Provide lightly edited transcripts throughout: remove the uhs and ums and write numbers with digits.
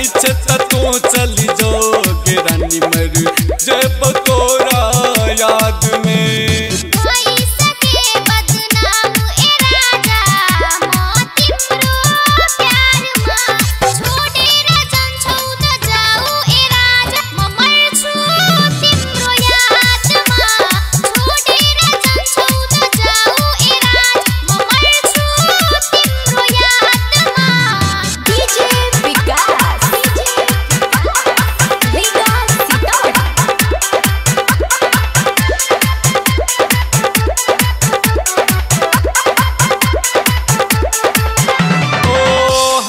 छे त तू चली जोगे रानी मर जब तोरा याद में।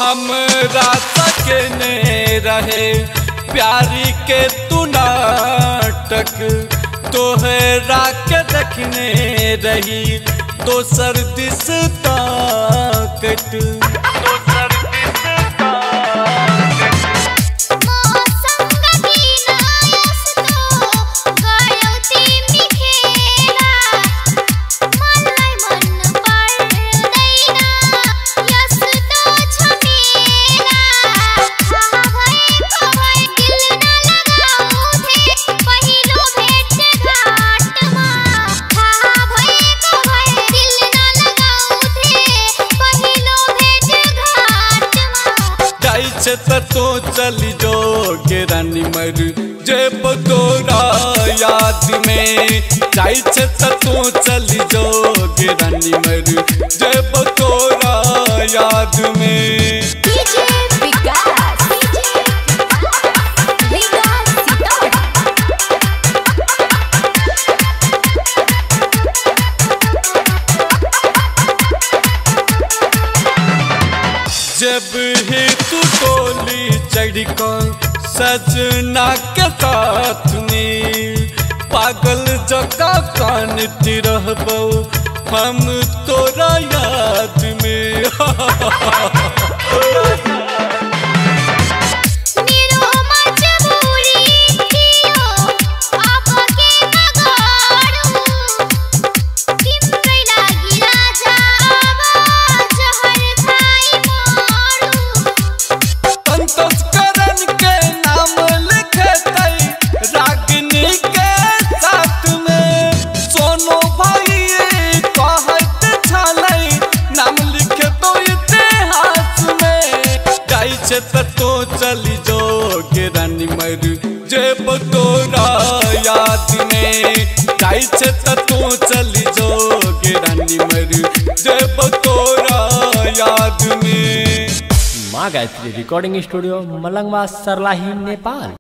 हमरा सकने रहे प्यारी के तू नाटक, तोहरा के देखने रही दोसर दिस ताकत। तो चली जोगे रानी मर जब तोरा याद में। जाई छे त तू चली जोगे रानी मर जब तोरा याद में। जब ही तू टोली चढ़ कर सजना के साथ में पागल जका कानती रहबो हम तोरा याद में। तो चली जोगे रानी मर जब तोरा याद में। जाई छे त तू चली जोगे रानी मर जब तोरा याद में। माँ गायत्री रिकॉर्डिंग स्टूडियो मलंगवा सरलाही नेपाल।